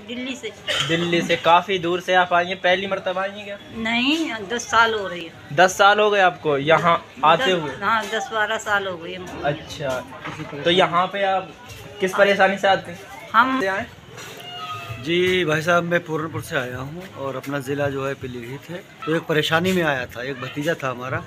दिल्ली से। दिल्ली से काफ़ी दूर से आप आई हैं, पहली मर्तबा आई हैं क्या? नहीं, 10 साल हो रही है। 10 साल हो गए आपको यहाँ आते हुए? हाँ, 10-12 साल हो गई हमको। अच्छा, तो यहाँ पे आप किस परेशानी से आते हैं? हम आए? जी भाई साहब, मैं पूरनपुर से आया हूँ और अपना ज़िला जो है पीलीभीत है। तो एक परेशानी में आया था, एक भतीजा था हमारा।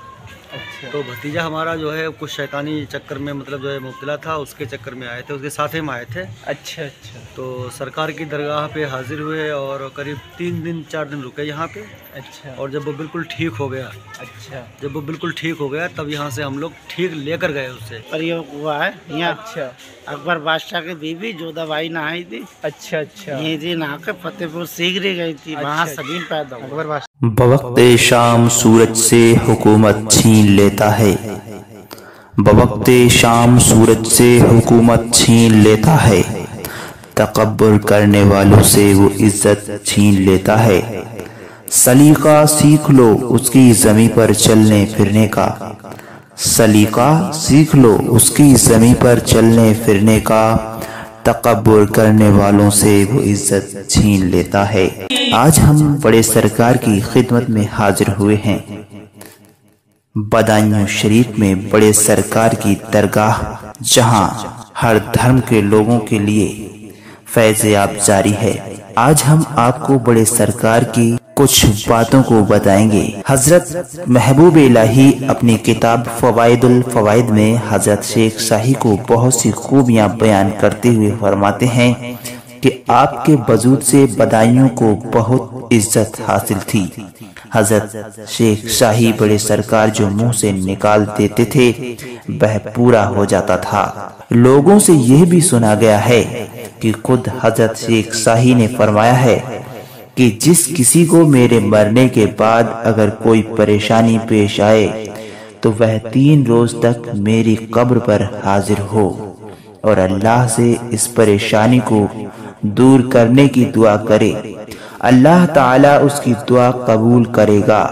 अच्छा, तो भतीजा हमारा जो है कुछ शैतानी चक्कर में मतलब जो है मुब्तला था, उसके चक्कर में आए थे, उसके साथ ही में आए थे। अच्छा अच्छा तो सरकार की दरगाह पे हाजिर हुए और करीब 3 दिन 4 दिन रुके यहाँ पे। अच्छा और जब वो बिल्कुल ठीक हो गया, अच्छा तब यहाँ से हम लोग ठीक लेकर गए उससे। प्रयोग हुआ है यहाँ। अच्छा अकबर बादशाह की बीवी जोधाबाई नहाई थी, अच्छा अच्छा यही थी नहा के फतेहपुर सीकरी गई थी, वहाँ अच्छा। सबीन पैदा हुआ। अकबर बवक्ते शाम सूरज से हुकूमत छीन लेता है, बवक्ते शाम सूरज से हुकूमत छीन लेता है, तकब्बुर करने वालों से वो इज्जत छीन लेता है। सलीका सीख लो उसकी ज़मीं पर चलने फिरने का, सलीका सीख लो उसकी ज़मीं पर चलने फिरने का, तकब्बुर करने वालों से वो इज्जत छीन लेता है। आज हम बड़े सरकार की खिदमत में हाजिर हुए हैं। बदायूं शरीफ में बड़े सरकार की दरगाह, जहां हर धर्म के लोगों के लिए फैज़-ए-आब जारी है। आज हम आपको बड़े सरकार की कुछ बातों को बताएंगे। हजरत महबूब इलाही अपनी किताब फवाइदुल फवाइद में हजरत शेख शाही को बहुत सी खूबियां बयान करते हुए फरमाते हैं कि आपके वजूद से बदायूं को बहुत इज्जत हासिल थी। हजरत शेख शाही बड़े सरकार जो मुंह से निकाल देते थे वह पूरा हो जाता था। लोगों से यह भी सुना गया है कि खुद हजरत शेख शाही ने फरमाया है कि जिस किसी को मेरे मरने के बाद अगर कोई परेशानी पेश आए तो वह 3 रोज तक मेरी कब्र पर हाजिर हो और अल्लाह से इस परेशानी को दूर करने की दुआ करे, अल्लाह ताला उसकी दुआ कबूल करेगा।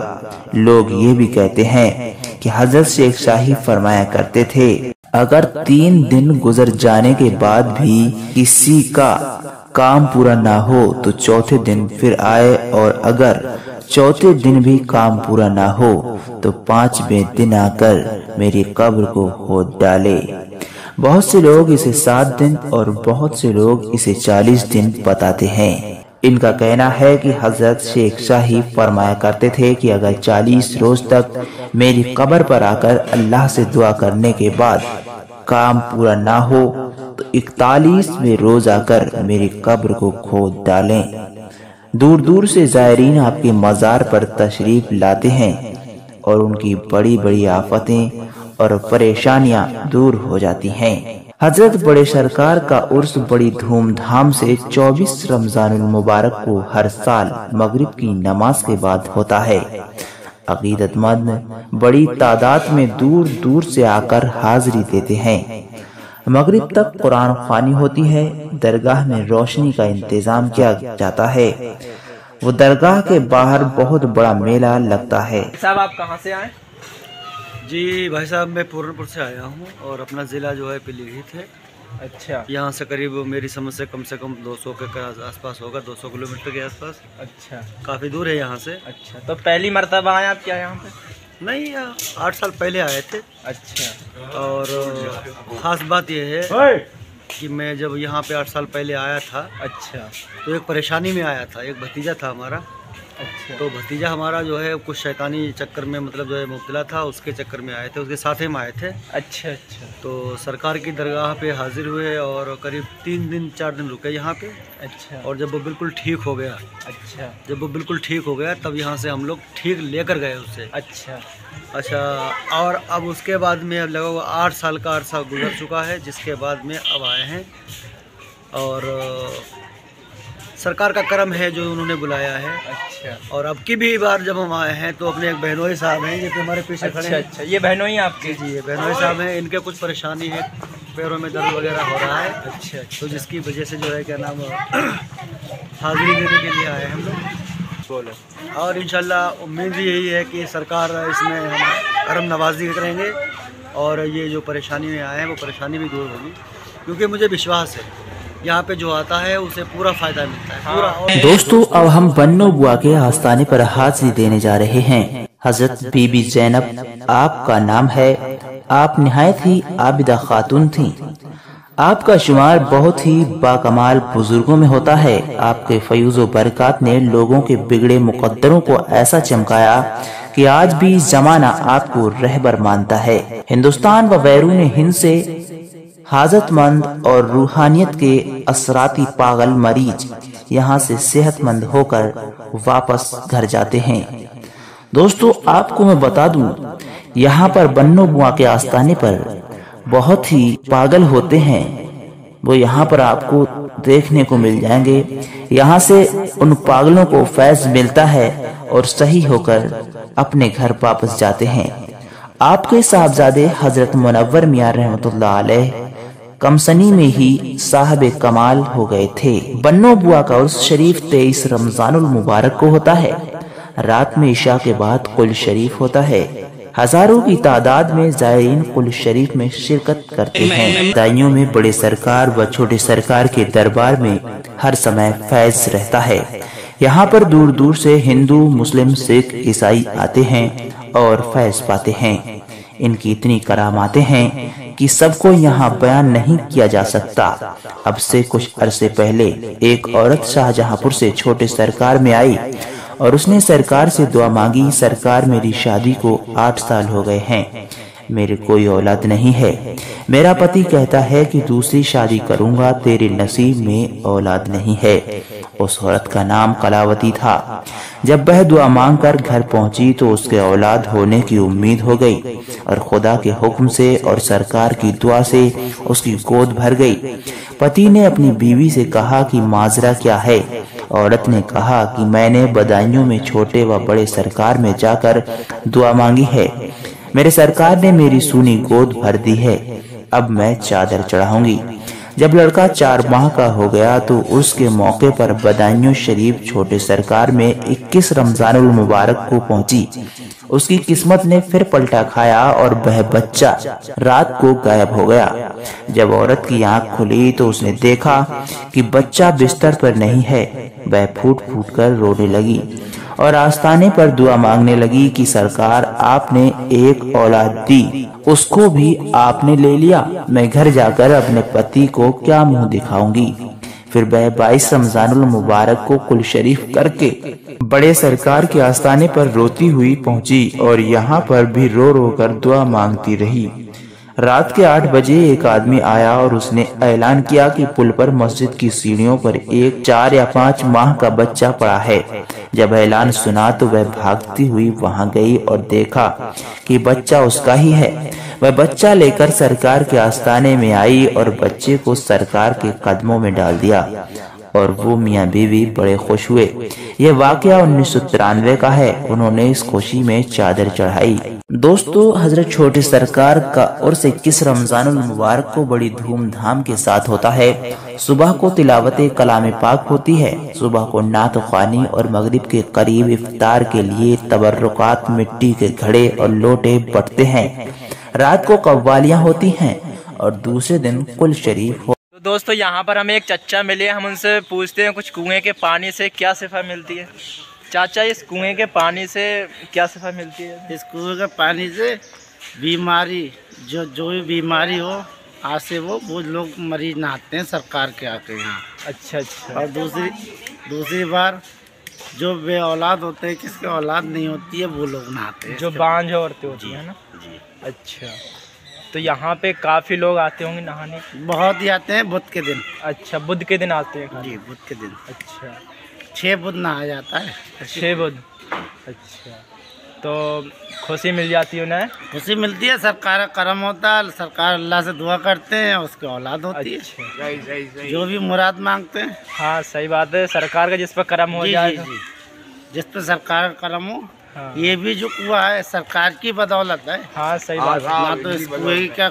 लोग ये भी कहते हैं कि हजरत शेख शाही फरमाया करते थे, अगर 3 दिन गुजर जाने के बाद भी किसी का काम पूरा ना हो तो चौथे दिन फिर आए, और अगर चौथे दिन भी काम पूरा ना हो तो 5वें दिन आकर मेरी कब्र को खोद डाले। बहुत से लोग इसे 7 दिन और बहुत से लोग इसे 40 दिन बताते हैं। इनका कहना है कि हजरत शेख शाही फरमाया करते थे कि अगर 40 रोज तक मेरी कब्र पर आकर अल्लाह से दुआ करने के बाद काम पूरा ना हो तो 41वें रोज आकर मेरी कब्र को खोद डालें। दूर दूर से ज़ायरीन आपके मज़ार पर तशरीफ लाते हैं और उनकी बड़ी बड़ी आफतें और परेशानियां दूर हो जाती हैं। हजरत बड़े सरकार का उर्स बड़ी धूमधाम से 24 रमजानुल मुबारक को हर साल मगरिब की नमाज के बाद होता है। अकीदतमंद बड़ी तादाद में दूर दूर से आकर हाजिरी देते हैं। मगरिब तक कुरान ख्वानी होती है, दरगाह में रोशनी का इंतजाम किया जाता है। वो दरगाह के बाहर बहुत बड़ा मेला लगता है। साहब आप कहाँ से आए? जी भाई साहब, मैं पूरनपुर से आया हूँ और अपना ज़िला जो है पीलीभीत है। अच्छा, यहाँ से करीब मेरी समझ से कम 200 के आसपास होगा, 200 किलोमीटर के आसपास। अच्छा, काफ़ी दूर है यहाँ से। अच्छा, तो पहली मर्तबा आए आप क्या यहाँ पे? नहीं, 8 साल पहले आए थे। अच्छा, और ख़ास बात यह है कि मैं जब यहाँ पे 8 साल पहले आया था, अच्छा तो एक परेशानी में आया था। एक भतीजा था हमारा। अच्छा, तो भतीजा हमारा जो है कुछ शैतानी चक्कर में मतलब जो है मुब्तला था, उसके चक्कर में आए थे, उसके साथ ही में आए थे। अच्छा अच्छा तो सरकार की दरगाह पे हाजिर हुए और करीब 3 दिन 4 दिन रुके यहाँ पे। अच्छा, और जब वो बिल्कुल ठीक हो गया, तब यहाँ से हम लोग ठीक लेकर गए उससे। अच्छा, और अब उसके बाद में अब लगभग 8 साल का अरसा गुजर चुका है, जिसके बाद में अब आए हैं। और सरकार का करम है जो उन्होंने बुलाया है। अच्छा, और अब की भी बार जब हम आए हैं तो अपने एक बहनोई साहब हैं जो कि हमारे पीछे खड़े हैं। अच्छा, ये बहनोई आपके? जी, ये बहनोई साहब हैं। इनके कुछ परेशानी है, पैरों में दर्द वगैरह हो रहा है। अच्छा, तो जिसकी वजह से जो है क्या नाम हाजिरी देने के लिए आए हम लोग। बोलो। और इंशाल्लाह उम्मीद यही है कि सरकार इसमें हम करम नवाजी करेंगे और ये जो परेशानी में आए हैं वो परेशानी भी दूर होगी, क्योंकि मुझे विश्वास है यहाँ पे जो आता है उसे पूरा फायदा मिलता है पूरा। और दोस्तों अब हम बन्नो बुआ के आस्थाने पर हाजिरी देने जा रहे हैं। हजरत बीबी जैनब आपका नाम है। आप निहायत ही आबिदा खातून थी। आपका शुमार बहुत ही बाकमाल बुजुर्गों में होता है। आपके फयूज़ो बरकत ने लोगों के बिगड़े मुकद्दरों को ऐसा चमकाया कि आज भी जमाना आपको रहबर मानता है। हिंदुस्तान व बैरून हिंद से हाजतमंद और रूहानियत के असराती पागल मरीज यहाँ से सेहतमंद होकर वापस घर जाते हैं। दोस्तों आपको मैं बता दूं, यहाँ पर बन्नो बुआ के आस्थाने पर बहुत ही पागल होते हैं। वो यहाँ पर आपको देखने को मिल जाएंगे। यहाँ से उन पागलों को फैज मिलता है और सही होकर अपने घर वापस जाते हैं। आपके साहबजादे हजरत मुनव्वर मियां रहमतुल्लाह अलैह कमसनी में ही साहब कमाल हो गए थे। बन्नो बुआ का उर्स शरीफ 23 रमजानुल मुबारक को होता है। रात में इशा के बाद कुल शरीफ होता है। हजारों की तादाद में ज़ायरीन कुल शरीफ में शिरकत करते हैं। दाइयों में बड़े सरकार व छोटे सरकार के दरबार में हर समय फैज रहता है। यहाँ पर दूर दूर से हिंदू, मुस्लिम, सिख, ईसाई आते हैं और फैज पाते हैं। इनकी इतनी करामातें हैं कि सबको यहाँ बयान नहीं किया जा सकता। अब से कुछ अरसे पहले एक औरत शाहजहांपुर से छोटे सरकार में आई और उसने सरकार से दुआ मांगी, सरकार मेरी शादी को 8 साल हो गए हैं, मेरे कोई औलाद नहीं है। मेरा पति कहता है कि दूसरी शादी करूंगा, तेरे नसीब में औलाद नहीं है। उस औरत का नाम कलावती था। जब वह दुआ मांग कर घर पहुंची तो उसके औलाद होने की उम्मीद हो गई और खुदा के हुक्म से और सरकार की दुआ से उसकी गोद भर गई। पति ने अपनी बीवी से कहा कि माजरा क्या है। औरत ने कहा कि मैंने बदायूं में छोटे व बड़े सरकार में जाकर दुआ मांगी है। मेरे सरकार ने मेरी सूनी गोद भर दी है। अब मैं चादर चढ़ाऊंगी। जब लड़का 4 माह का हो गया तो उसके मौके पर बदायूं शरीफ छोटे सरकार में 21 रमजानुल मुबारक को पहुंची। उसकी किस्मत ने फिर पलटा खाया और वह बच्चा रात को गायब हो गया। जब औरत की आंख खुली तो उसने देखा कि बच्चा बिस्तर पर नहीं है। वह फूट फूट कर रोने लगी और आस्थाने पर दुआ मांगने लगी कि सरकार आपने एक औलाद दी, उसको भी आपने ले लिया। मैं घर जाकर अपने पति को क्या मुंह दिखाऊंगी। फिर वह 22 रमजानुल मुबारक को कुल शरीफ करके बड़े सरकार के आस्थाने पर रोती हुई पहुंची और यहाँ पर भी रो रो कर दुआ मांगती रही। रात के 8 बजे एक आदमी आया और उसने ऐलान किया कि पुल पर मस्जिद की सीढ़ियों पर एक 4 या 5 माह का बच्चा पड़ा है। जब ऐलान सुना तो वह भागती हुई वहां गई और देखा कि बच्चा उसका ही है। वह बच्चा लेकर सरकार के आस्थाने में आई और बच्चे को सरकार के कदमों में डाल दिया और वो मियाँ बीवी बड़े खुश हुए। यह वाकया 1993 का है। उन्होंने इस खुशी में चादर चढ़ाई। दोस्तों हजरत छोटे सरकार का उर्स 21 रमजानुल मुबारक को बड़ी धूमधाम के साथ होता है। सुबह को तिलावत कलाम पाक होती है। सुबह को नात ख्वानी और मगरिब के करीब इफ्तार के लिए तबर्रुकात मिट्टी के घड़े और लोटे बटते हैं। रात को कव्वालियाँ होती हैं और दूसरे दिन कुल शरीफ हो। तो दोस्तों यहाँ पर हमें एक चच्चा मिले। हम उनसे पूछते हैं कुछ कुएं के पानी से क्या सिफा मिलती है। चाचा इस कुएं के पानी से क्या सिफा मिलती है? इस कुएं के पानी से बीमारी जो भी बीमारी हो आज से वो लोग मरीज नहाते हैं सरकार के आके यहाँ। अच्छा अच्छा। और दूसरी बार जो बे औलाद होते हैं, किसके औलाद नहीं होती है, वो लोग नहाते हैं। जो बांझ औरतें होती है ना जी। अच्छा, तो यहाँ पे काफ़ी लोग आते होंगे नहाने? बहुत ही आते हैं बुध के दिन। अच्छा, बुध के दिन आते हैं जी, बुध के दिन। अच्छा, 6 बुध नहाया जाता है। 6 बुध। अच्छा, तो खुशी मिल जाती है उन्हें? खुशी मिलती है, सरकार का करम होता है, सरकार अल्लाह से दुआ करते हैं, उसकी औलाद होती है। जो भी मुराद मांगते हैं। हाँ सही बात है, सरकार का जिस पर करम हो जाए। जिस पर सरकार का करम हो हाँ। ये भी जो कुआं है सरकार की बदौलत है। हाँ सही बात है। ना तो इस कुएं की क्या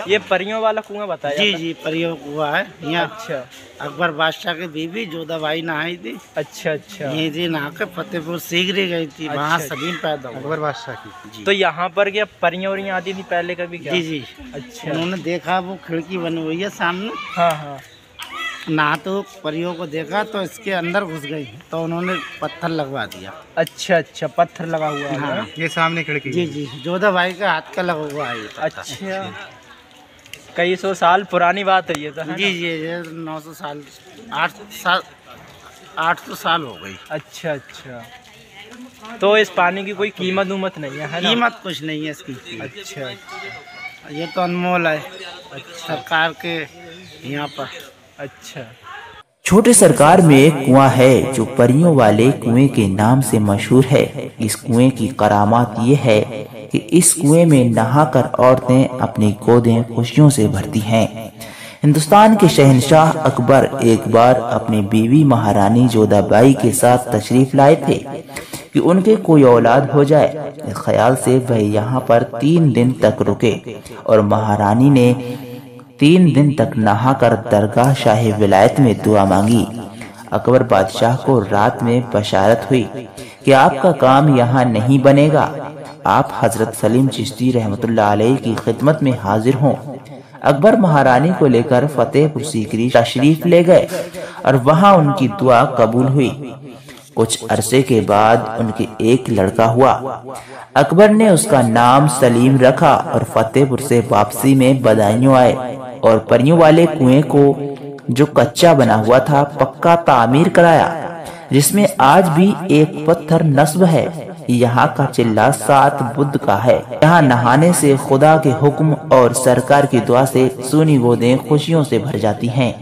ये परियों वाला कुआं बताया जी था? जी परियों कुआं है यहाँ। अच्छा अकबर बादशाह की बीवी जोधाबाई नहाई थी, अच्छा अच्छा। यहीं से नहा के फतेहपुर सीकरी गई थी, वहाँ अच्छा। सलीम पैदा हुआ। अकबर बादशाह की। जी तो यहाँ पर क्या परियां वरियां आती थी पहले कभी क्या? जी जी। अच्छा उन्होंने देखा वो खिड़की बनी हुई है सामने, हाँ हाँ ना तो परियों को देखा तो इसके अंदर घुस गई, तो उन्होंने पत्थर लगवा दिया। अच्छा अच्छा पत्थर लगा हुआ है। हाँ ये सामने खिड़की जी जी, जोधाबाई का हाथ का लगा हुआ है ये पत्थर। अच्छा कई सौ साल पुरानी बात है ये तो, है ना? जी जी, ये 900 साल 800 साल हो गई। अच्छा अच्छा। तो इस पानी की कोई कीमत उमत नहीं है ना? कीमत कुछ नहीं है इसकी। अच्छा ये तो अनमोल है सरकार के यहाँ पर। अच्छा। छोटे सरकार में एक कुआं है जो परियों वाले कुएं के नाम से मशहूर है। इस कुएं की करामात ये है कि इस कुएं में नहाकर औरतें अपनी गोदें खुशियों से भरती हैं। हिंदुस्तान के शहंशाह अकबर एक बार अपनी बीवी महारानी जोधाबाई के साथ तशरीफ लाए थे कि उनके कोई औलाद हो जाए। इस ख्याल से वह यहाँ पर 3 दिन तक रुके और महारानी ने 3 दिन तक नहाकर दरगाह शाही विलायत में दुआ मांगी। अकबर बादशाह को रात में बशारत हुई कि आपका काम यहाँ नहीं बनेगा, आप हजरत सलीम चिश्ती रहमतुल्लाह अलैह की खिदमत में हाजिर हों। अकबर महारानी को लेकर फतेहपुर सीकरी तशरीफ ले गए और वहाँ उनकी दुआ कबूल हुई। कुछ अरसे के बाद उनके एक लड़का हुआ। अकबर ने उसका नाम सलीम रखा और फतेहपुर से वापसी में बदायूं आए और परियों वाले कुएं को जो कच्चा बना हुआ था पक्का तामीर कराया, जिसमें आज भी एक पत्थर नस्ब है। यहाँ का चिल्ला 7 बुद्ध का है। यहाँ नहाने से खुदा के हुक्म और सरकार की दुआ से सूनी गोदें खुशियों से भर जाती हैं।